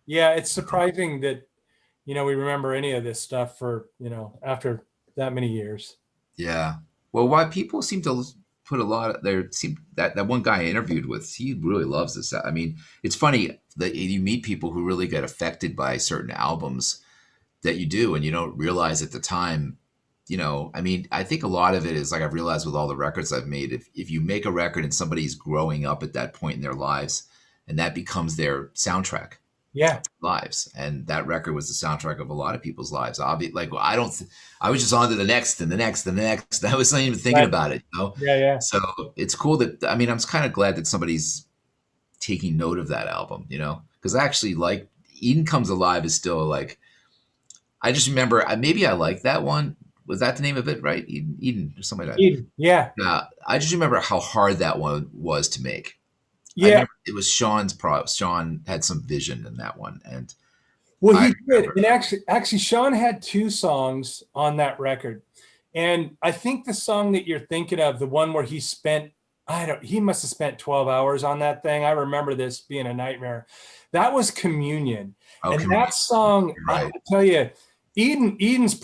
Yeah, it's surprising that, we remember any of this stuff for, after that many years. Yeah. Well, why people seem to put a lot of there seem that one guy I interviewed with, he really loves this. I mean, it's funny that you meet people who really get affected by certain albums that you do and you don't realize at the time, I mean, I think a lot of it is like I've realized with all the records I've made, if you make a record and somebody's growing up at that point in their lives and that becomes their soundtrack Yeah. lives, and that record was the soundtrack of a lot of people's lives. I'll be like, well, I was just on to the next and the next and the next. I was not even thinking Right. about it. Yeah, yeah. So it's cool that, I mean, I'm kind of glad that somebody's taking note of that album, because I actually like Eden Comes Alive is still like, I just remember, maybe I like that one. Was that the name of it, right? Eden or something like that. Eden, yeah. I just remember how hard that one was to make. I Yeah. remember it was Sean's Sean had some vision in that one, and Well, I he did. remember. And actually, Sean had two songs on that record. And I think the song that you're thinking of, the one where he spent, he must have spent 12 hours on that thing. I remember this being a nightmare. That was Communion. Oh, And Communion. that song, I Right. tell you, Eden's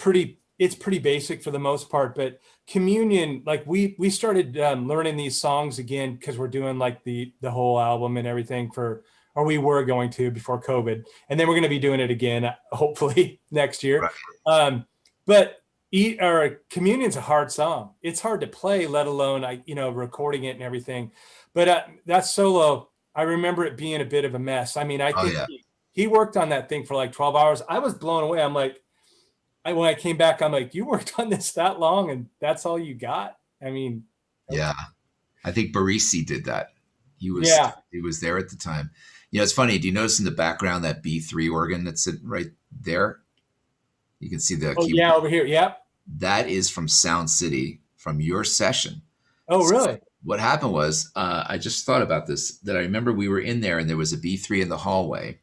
it's pretty basic for the most part, but Communion, like we started learning these songs again because we're doing like the whole album and everything or we were going to before COVID, and then we're going to be doing it again hopefully next year. Right. But Communion's a hard song. It's hard to play, let alone recording it and everything. But that solo, I remember it being a bit of a mess. I mean, I think Yeah. he worked on that thing for like 12 hours. I was blown away. I'm like, when I came back, I'm like, you worked on this that long and that's all you got? I mean, Yeah. I think Barisi did that. He was there at the time. It's funny. Do you notice in the background that B3 organ that's right there? You can see the keyboard. Yeah, over here. Yep. That is from Sound City, from your session. Oh, really? So what happened was, I just thought about this, that I remember we were in there and there was a B3 in the hallway.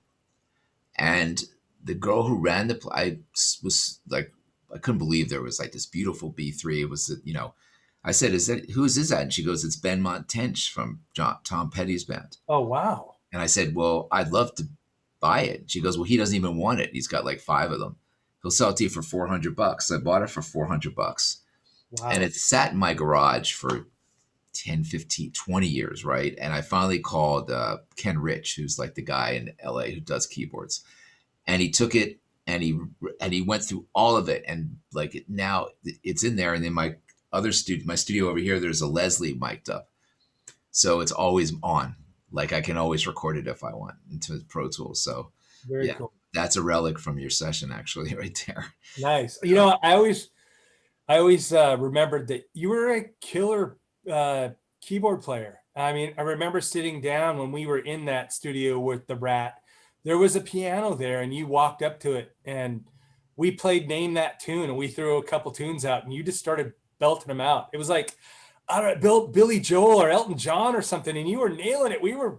And the girl who ran the I was like, I couldn't believe there was like this beautiful B3. It was, I said, whose is that? And she goes, it's Ben Montench from Tom Petty's band. Oh, wow. And I said, well, I'd love to buy it. She goes, well, he doesn't even want it. He's got like 5 of them. He'll sell it to you for $400. So I bought it for $400. Wow. And it sat in my garage for 10, 15, 20 years, right? And I finally called Ken Rich, who's like the guy in LA who does keyboards. And he took it and he went through all of it. And like now it's in there. And then my studio over here, there's a Leslie mic'd up. So it's always on. Like I can always record it if I want into Pro Tools. So very cool. That's a relic from your session, actually, right there. Nice. I always remembered that you were a killer keyboard player. I mean, I remember sitting down when we were in that studio with the Rat. There was a piano there, and you walked up to it, and we played Name That Tune, and we threw a couple tunes out, and you just started belting them out. It was like, I don't know, Billy Joel or Elton John or something, and you were nailing it. We were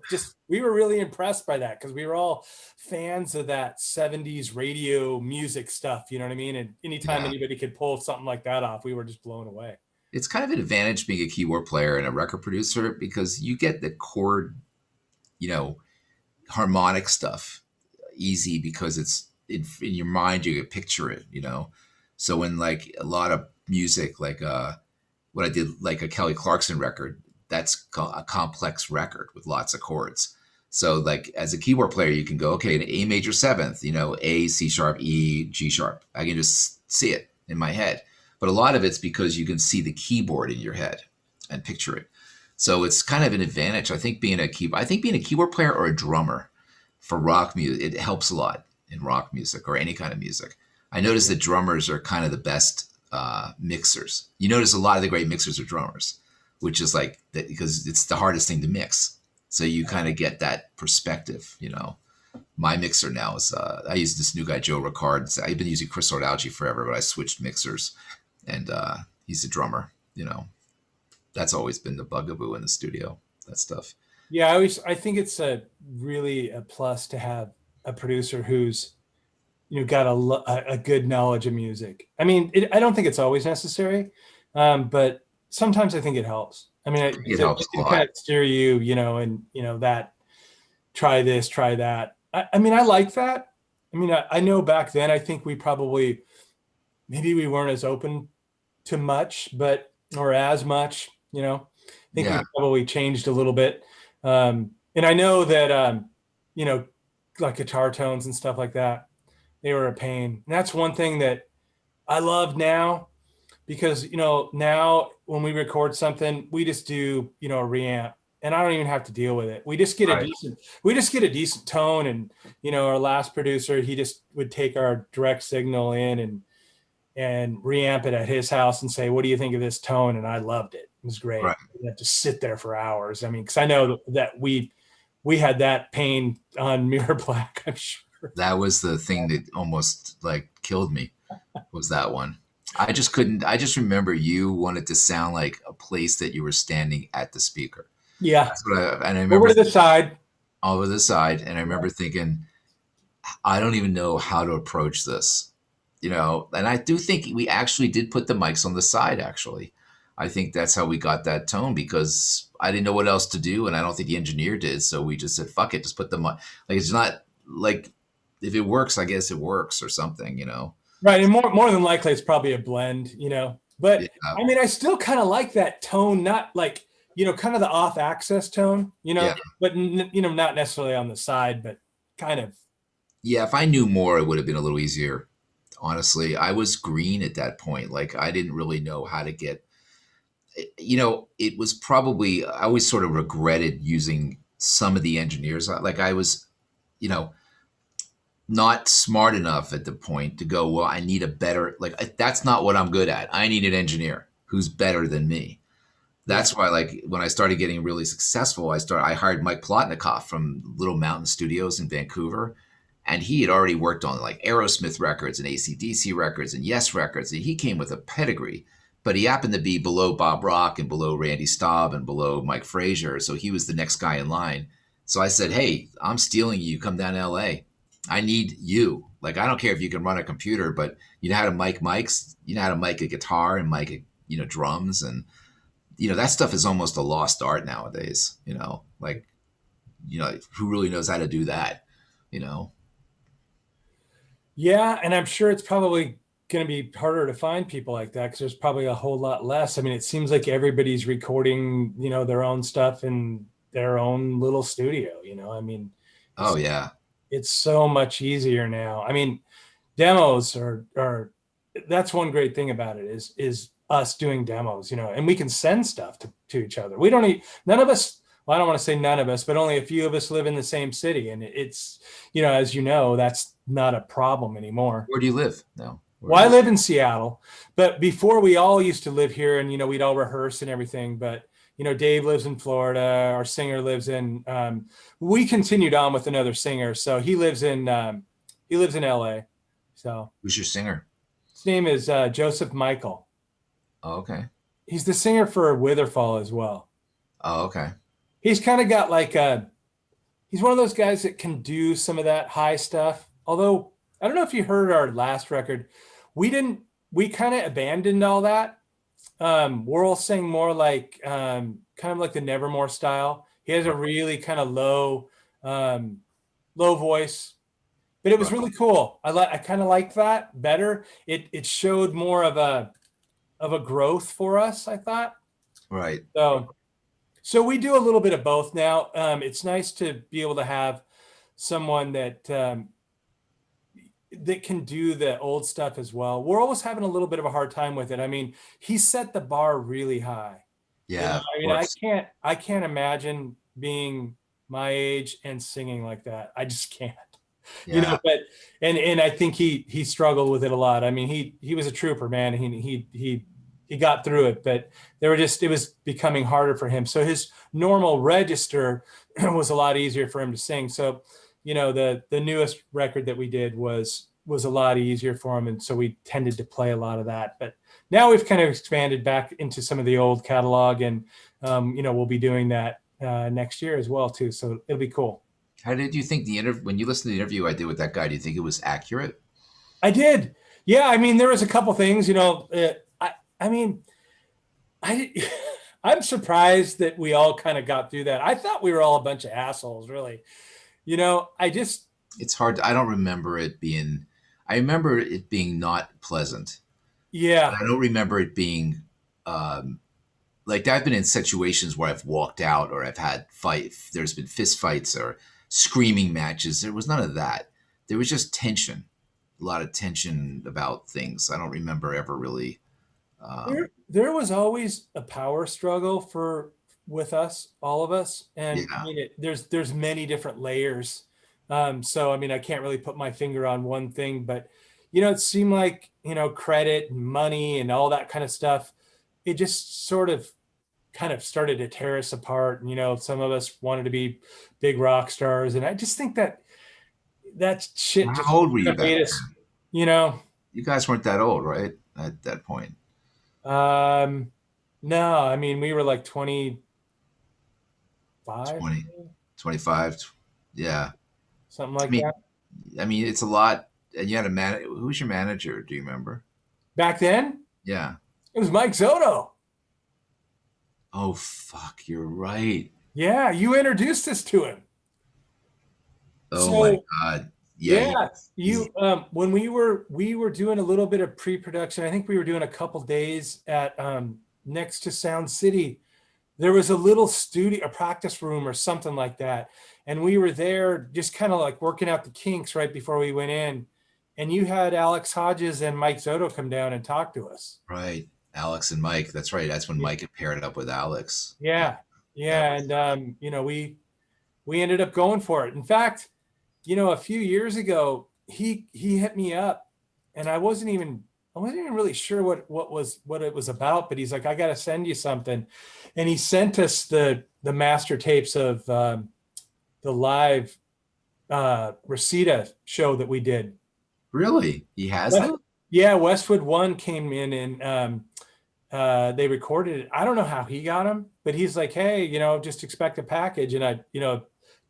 really impressed by that because we were all fans of that 70s radio music stuff, you know what I mean? And anytime anybody could pull something like that off, we were just blown away. It's kind of an advantage being a keyboard player and a record producer because you get the chord, harmonic stuff easy because it's in your mind, you can picture it, So when like a lot of music, like what I did, like a Kelly Clarkson record, that's a complex record with lots of chords. So like as a keyboard player, you can go, okay, an A major 7th, A, C sharp, E, G sharp. I can just see it in my head. But a lot of it's because you can see the keyboard in your head and picture it. So it's kind of an advantage. I think being a keyboard player or a drummer for rock music, it helps a lot in rock music or any kind of music. I notice that drummers are kind of the best mixers. You notice a lot of the great mixers are drummers, which is like that because it's the hardest thing to mix. So you kind of get that perspective, My mixer now is, I use this new guy, Joe Ricard. I've been using Chris Ordalgi forever, but I switched mixers and he's a drummer, That's always been the bugaboo in the studio, that stuff. Yeah, I think it's really a plus to have a producer who's, got a good knowledge of music. I mean, I don't think it's always necessary, but sometimes I think it helps. I mean, it helps a lot. Kind of steer you, and that try this, try that. I mean, I like that. I mean, I know back then, I think we probably, maybe we weren't as open to much, or as much, I think we Yeah. probably changed a little bit. And I know that, you know, like guitar tones and stuff like that, they were a pain. And that's one thing that I love now, because, now when we record something, we just do, a reamp, and I don't even have to deal with it. Right. We just get a decent tone. And, our last producer, he just would take our direct signal in and reamp it at his house and say, what do you think of this tone? And I loved it. It was great. Right. You have to sit there for hours. I mean, because I know that we had that pain on Mirror Black, I'm sure. That was the thing that almost like killed me, was that one. I just couldn't. I just remember you wanted to sound like a place that you were standing at the speaker. Yeah. That's what and I Over remember to the side. over the side, and I remember thinking, I don't even know how to approach this, And I do think we actually did put the mics on the side. Actually, I think that's how we got that tone, because I didn't know what else to do, and I don't think the engineer did. So we just said, "Fuck it, just put the mic." Like, it's not like, if it works, I guess it works, or something. Right. And more than likely, it's probably a blend, But Yeah. I mean, I still kind of like that tone, not like, kind of the off access tone, Yeah. but, not necessarily on the side, but kind of. Yeah, if I knew more, it would have been a little easier. Honestly, I was green at that point. Like, I didn't really know how to get, it was probably, I always sort of regretted using some of the engineers. Like, I was, you know, not smart enough at the point to go, well, I need a better, like, that's not what I'm good at. I need an engineer who's better than me. That's why, like, when I started getting really successful, I hired Mike Plotnikoff from Little Mountain Studios in Vancouver, and he had already worked on like Aerosmith records and AC/DC records and Yes records. And he came with a pedigree, but he happened to be below Bob Rock and below Randy Staub and below Mike Frazier, so he was the next guy in line. So I said, "Hey, I'm stealing you. Come down to LA. I need you. Like, I don't care if you can run a computer, but you know how to mic mics. You know how to mic a guitar and mic a, drums, and that stuff is almost a lost art nowadays. Like, who really knows how to do that? You know." Yeah, and I'm sure it's probably going to be harder to find people like that because there's probably a whole lot less. I mean, it seems like everybody's recording, their own stuff in their own little studio. I mean, Oh yeah. it's so much easier now. I mean, demos are that's one great thing about it is us doing demos, and we can send stuff to each other. We don't need, none of us, well, I don't want to say none of us, but only a few of us live in the same city. And it's, as that's not a problem anymore. Where do you live now? Well, I live in Seattle, but before we all used to live here, and, we'd all rehearse and everything. But, Dave lives in Florida. Our singer lives in, we continued on with another singer. So he lives in LA. So who's your singer? his name is Joseph Michael. Oh, okay. He's the singer for Witherfall as well. Oh, okay. He's kind of got like he's one of those guys that can do some of that high stuff. Although, I don't know if you heard our last record. We kind of abandoned all that. Warrel sang more like, kind of like the Nevermore style. He has a really kind of low voice, but it was really cool. I kind of like that better. It showed more of a growth for us, I thought. Right. So we do a little bit of both now. It's nice to be able to have someone that can do the old stuff as well. We're always having a little bit of a hard time with it. I mean, he set the bar really high. Yeah. I mean, I can't imagine being my age and singing like that. I just can't. Yeah. But and I think he struggled with it a lot. I mean, he was a trooper, man. He got through it, but it was becoming harder for him. So his normal register was a lot easier for him to sing. So, the newest record that we did was a lot easier for him. And so we tended to play a lot of that, but now we've kind of expanded back into some of the old catalog, and, we'll be doing that next year as well too. So it'll be cool. How did you think when you listened to the interview I did with that guy, do you think it was accurate? I did. Yeah. I mean, there was a couple things, I'm surprised that we all kind of got through that. I thought we were all a bunch of assholes, really. It's hard. I don't remember it being. I remember it being not pleasant. Yeah. I don't remember it being um, like I've been in situations where I've walked out or I've had fight. There's been fist fights or screaming matches. There was none of that. There was just tension, a lot of tension about things. I don't remember ever really. Um, There was always a power struggle for with us, all of us, and I yeah, mean, there's many different layers. So I mean, I can't really put my finger on one thing, but it seemed like credit and money and all that kind of stuff. It just sort of kind of started to tear us apart. And some of us wanted to be big rock stars, and I just think that shit how just old were you back made us, then? you know. You guys weren't that old, right? At that point, Um, no, I mean we were like 25, 20, 25. Yeah. something I like mean, that. it's a lot. And you had a man. Who's your manager? Do you remember? Back then, Yeah. it was Mike Zotto. Oh fuck, you're right. Yeah, you introduced us to him. Oh my So god. Yeah, yeah, he's when we were doing a little bit of pre-production. I think we were doing a couple days at next to Sound City. There was a little studio, a practice room or something like that. And we were there just kind of like working out the kinks right before we went in. And you had Alex Hodges and Mike Zotto come down and talk to us. right. Alex and Mike. That's right. That's when Mike had paired it up with Alex. Yeah, Yeah. that Yeah. was And we ended up going for it. In fact, a few years ago, he hit me up and I wasn't even really sure what it was about, but he's like, I gotta send you something. And he sent us the master tapes of the live Reseda show that we did. really. He has West- them? yeah, Westwood One came in and they recorded it. I don't know how he got them, but he's like, hey, just expect a package. And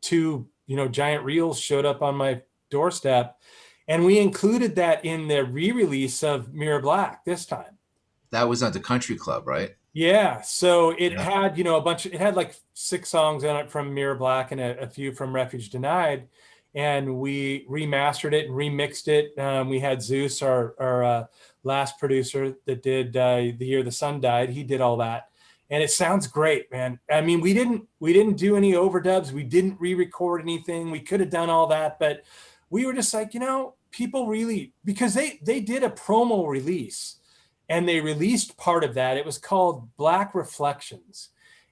two, giant reels showed up on my doorstep. And we included that in the re-release of Mirror Black this time. That was at the country club, right? Yeah. So it Yeah. had, it had like 6 songs on it from Mirror Black and a few from Refuge Denied. And we remastered it and remixed it. We had Zeus, our last producer that did The Year the Sun Died. He did all that. And it sounds great, man. I mean, we didn't do any overdubs. We didn't re-record anything. We could have done all that, but we were just like, people really, because they did a promo release and they released part of that. It was called Black Reflections,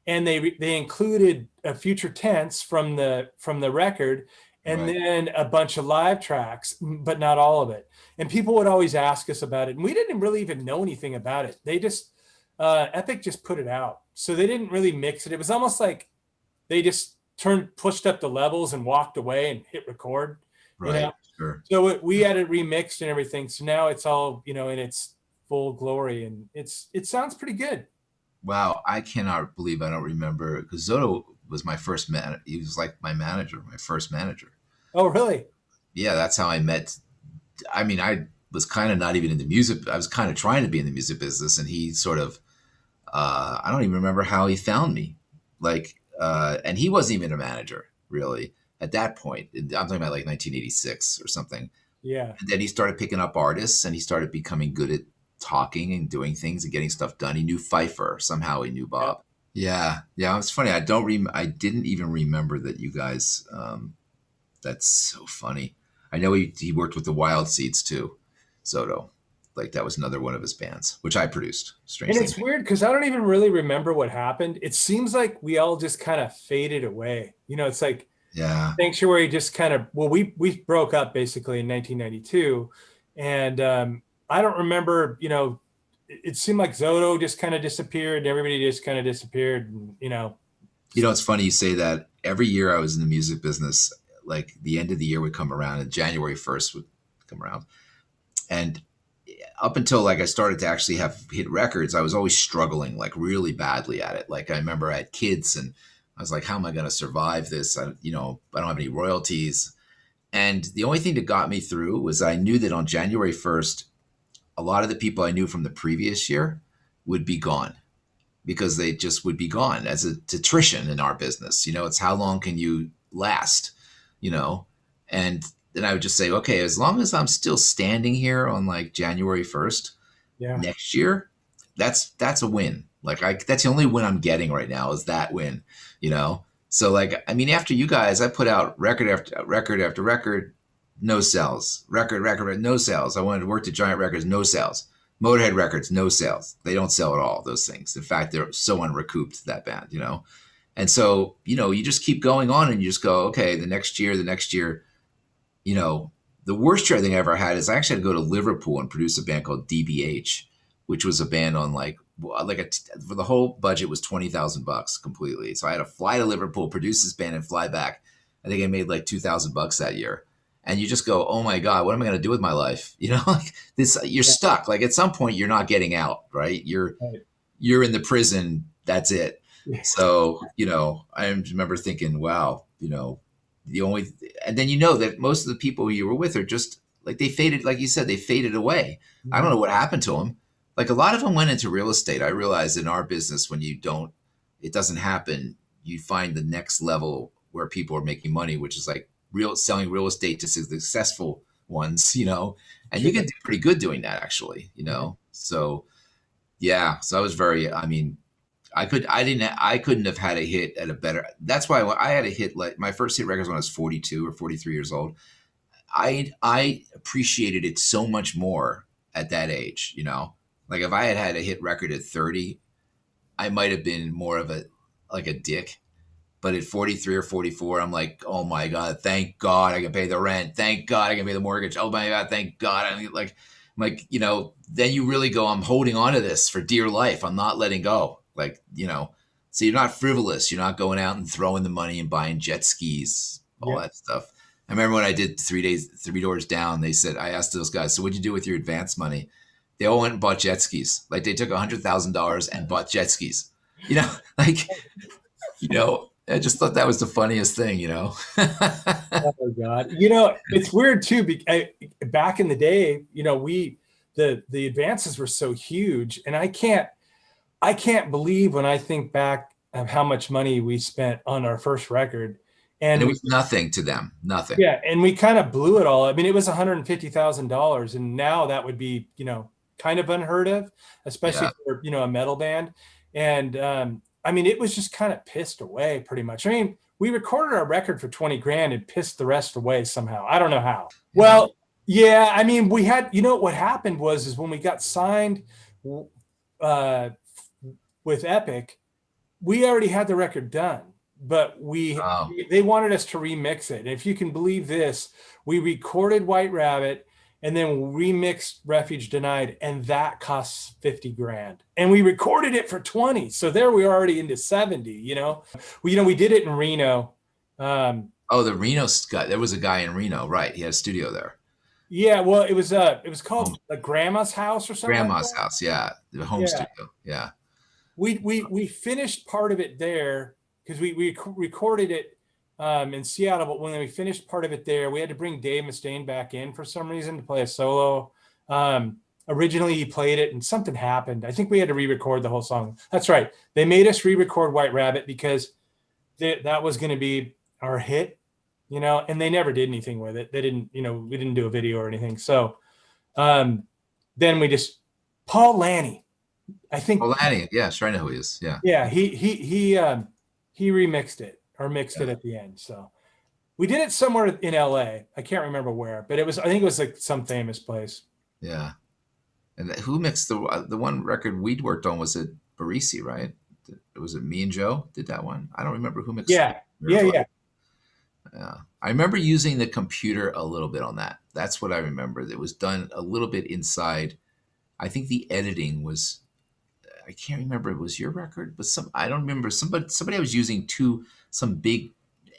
and they included a future tense from the record, and Right. then a bunch of live tracks, but not all of it. And people would always ask us about it, and we didn't really even know anything about it. They just Epic just put it out, so they didn't really mix it. It was almost like they just pushed up the levels and walked away and hit record. You Right. know, Sure. so we had it remixed and everything. So now it's all, in its full glory, and it sounds pretty good. Wow, I cannot believe I don't remember because Zoto was my first man. He was like my manager, my first manager. Oh, really? Yeah, that's how I met. I mean, I was kind of not even in the music. I was kind of trying to be in the music business, and he sort of. I don't even remember how he found me. And he wasn't even a manager really at that point. I'm talking about like 1986 or something. Yeah. And then he started picking up artists, and he started becoming good at talking and doing things and getting stuff done. He knew Pfeiffer somehow. He knew Yeah. Bob. Yeah, yeah. It's funny. I didn't even remember that you guys. That's so funny. I know he worked with the Wild Seeds too, Soto. Like that was another one of his bands, which I produced. And Strangely, it's weird because I don't even really remember what happened. It seems like we all just kind of faded away. It's like yeah. Sanctuary just kind of, well, we broke up basically in 1992. And I don't remember, it seemed like Zoto just kind of disappeared and everybody just kind of disappeared. And. It's funny you say that. Every year I was in the music business, like the end of the year would come around, and January 1st would come around, and up until like I started to actually have hit records, I was always struggling like really badly at it. Like I remember I had kids, and I was like, how am I going to survive this? I don't have any royalties. And the only thing that got me through was I knew that on January 1st, a lot of the people I knew from the previous year would be gone because they just would be gone as it's attrition in our business. It's how long can you last, you know? And then I would just say, okay, as long as I'm still standing here on like January 1st Yeah. next year, that's a win. Like that's the only win I'm getting right now is that win, you know? So like, I mean, after you guys, I put out record after record after record, no sales, record, no sales. I wanted to work to Giant Records, no sales. Motorhead Records, no sales. They don't sell at all, those things. In fact, they're so unrecouped, that band, you know? And so, you know, you just keep going on and you just go, okay, the next year, you know, the worst year I think I ever had is I actually had to go to Liverpool and produce a band called DBH, which was a band on for the whole budget was $20,000 completely. So I had to fly to Liverpool, produce this band, and fly back. I think I made like $2,000 that year. And you just go, oh my God, what am I going to do with my life? You know, like this, you're stuck. Like at some point, you're not getting out, right? Right. You're in the prison. That's it. Yeah. So, you know, I remember thinking, wow, you know, and then you know that most of the people you were with are just like they faded, like you said, they faded away. I don't know what happened to them. Like a lot of them went into real estate. I realized in our business, when it doesn't happen, you find the next level where people are making money, which is like selling real estate to successful ones, you know, and you can do pretty good doing that actually, you know? So yeah, so I was I mean, I couldn't have had a hit at a better. That's why I had a hit, like my first hit record was when I was 42 or 43 years old. I appreciated it so much more at that age, you know, like if I had had a hit record at 30, I might have been more of a dick. But at 43 or 44, I'm like, oh my God, thank God I can pay the rent. Thank God I can pay the mortgage. Oh my God, thank God. I'm like, you know, then you really go, I'm holding on to this for dear life. I'm not letting go. Like, you know, so you're not frivolous. You're not going out and throwing the money and buying jet skis, all that stuff. I remember when I did 3 Doors Down, they said, I asked those guys, so what'd you do with your advance money? They all went and bought jet skis. Like they took $100,000 and bought jet skis, you know, like, you know, I just thought that was the funniest thing, you know? Oh my God. You know, it's weird too. Back in the day, you know, the advances were so huge, and I can't believe when I think back of how much money we spent on our first record. And it was nothing to them, nothing. Yeah. And we kind of blew it all. I mean, it was $150,000. And now that would be, you know, kind of unheard of, especially for, you know, a metal band. And I mean, it was just kind of pissed away pretty much. I mean, we recorded our record for 20 grand and pissed the rest away somehow. I don't know how. Yeah. Well, yeah, I mean, we had, you know, what happened is when we got signed with Epic, we already had the record done, but they wanted us to remix it. And if you can believe this, we recorded White Rabbit and then remixed Refuge Denied, and that costs 50 grand. And we recorded it for 20. So there we were already into 70, you know. We did it in Reno. The Reno guy. There was a guy in Reno, right? He had a studio there. Yeah, well, it was called like Grandma's House or something. Grandma's House, yeah. The home studio, yeah. We finished part of it there because we recorded it in Seattle, but when we finished part of it there, we had to bring Dave Mustaine back in for some reason to play a solo. Originally he played it and something happened. I think we had to re-record the whole song. That's right. They made us re-record White Rabbit because that was going to be our hit, you know, and they never did anything with it. They didn't, you know, we didn't do a video or anything. So then we Paul Lanny. I think Paul Lanny, yes, I know who he is. Yeah. Yeah, he remixed it or mixed it at the end. So we did it somewhere in LA. I can't remember where, but I think it was like some famous place. Yeah. And who mixed the one record we'd worked on? Was it Barisi, right? Was it me and Joe did that one? I don't remember who mixed it. Yeah. I remember using the computer a little bit on that. That's what I remember. It was done a little bit inside. I think the editing was, I can't remember if it was your record, but I don't remember. Somebody I was using some big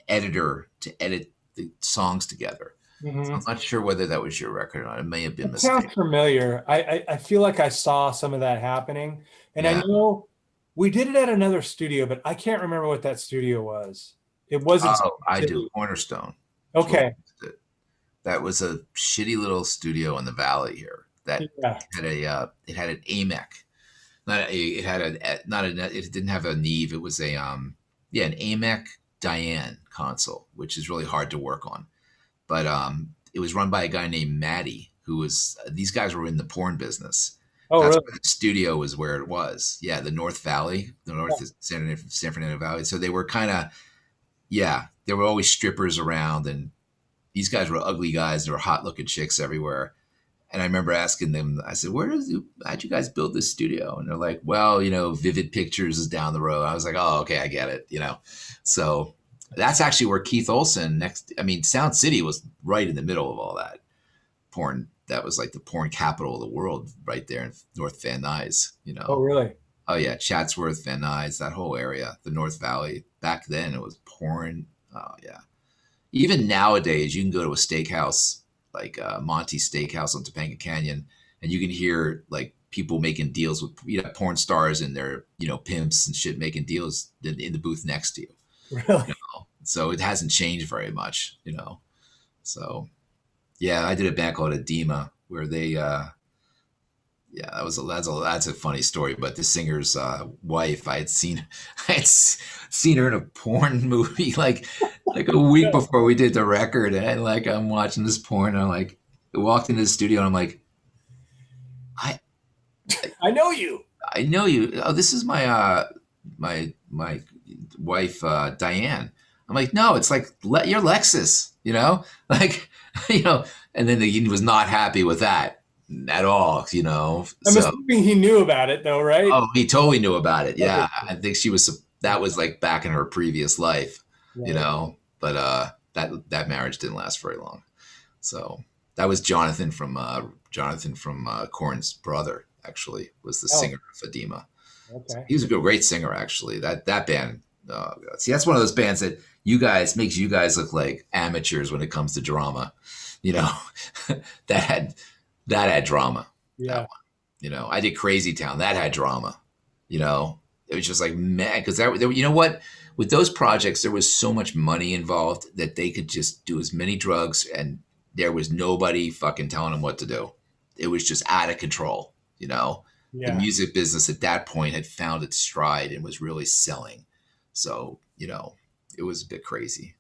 editor to edit the songs together. Mm-hmm. So I'm not sure whether that was your record or not. It may have been mistaken. Sounds familiar. I feel like I saw some of that happening. And I know we did it at another studio, but I can't remember what that studio was. It wasn't. Oh, I do. Cornerstone. Okay. That was a shitty little studio in the valley here that had it had an AMEC. It didn't have a Neve. It was an AMEC Diane console, which is really hard to work on. But it was run by a guy named Matty, who was, these guys were in the porn business. Oh, That's really? where the studio was, where it was. Yeah, the North Valley, the North San Fernando Valley. So they were kind of, yeah, there were always strippers around, and these guys were ugly guys. There were hot looking chicks everywhere. And I remember asking them, I said, how'd you guys build this studio? And they're like, well, Vivid Pictures is down the road. I was like, oh, okay, I get it, So that's actually where Keith Olsen Sound City was right in the middle of all that porn. That was like the porn capital of the world right there in North Van Nuys, Oh, really? Oh yeah, Chatsworth, Van Nuys, that whole area, the North Valley. Back then it was porn. Oh yeah. Even nowadays, you can go to a steakhouse like Monty Steakhouse on Topanga Canyon, and you can hear like people making deals with porn stars and their pimps and shit making deals in the booth next to you. Really? So it hasn't changed very much, So yeah, I did a band called Edema where they yeah, that's a funny story. But the singer's wife, I had seen her in a porn movie like a week before we did the record, and like I'm watching this porn, and I'm like, I walked into the studio, and I'm like, I know you. I know you. Oh, this is my my wife Diane. I'm like, no, it's like your Lexus, like and then he was not happy with that at all, I'm assuming he knew about it though, right? Oh, he totally knew about it. Yeah. I think that was like back in her previous life, Right. but that marriage didn't last very long. So that was Jonathan from Korn's brother, actually, was the singer of Edema. Okay. He was a great singer, actually. That band, see, that's one of those bands that makes you guys look like amateurs when it comes to drama, that had drama. Yeah. I did Crazy Town. That had drama. It was just like, man, because what? With those projects, there was so much money involved that they could just do as many drugs, and there was nobody fucking telling them what to do. It was just out of control. The music business at that point had found its stride and was really selling. So, it was a bit crazy.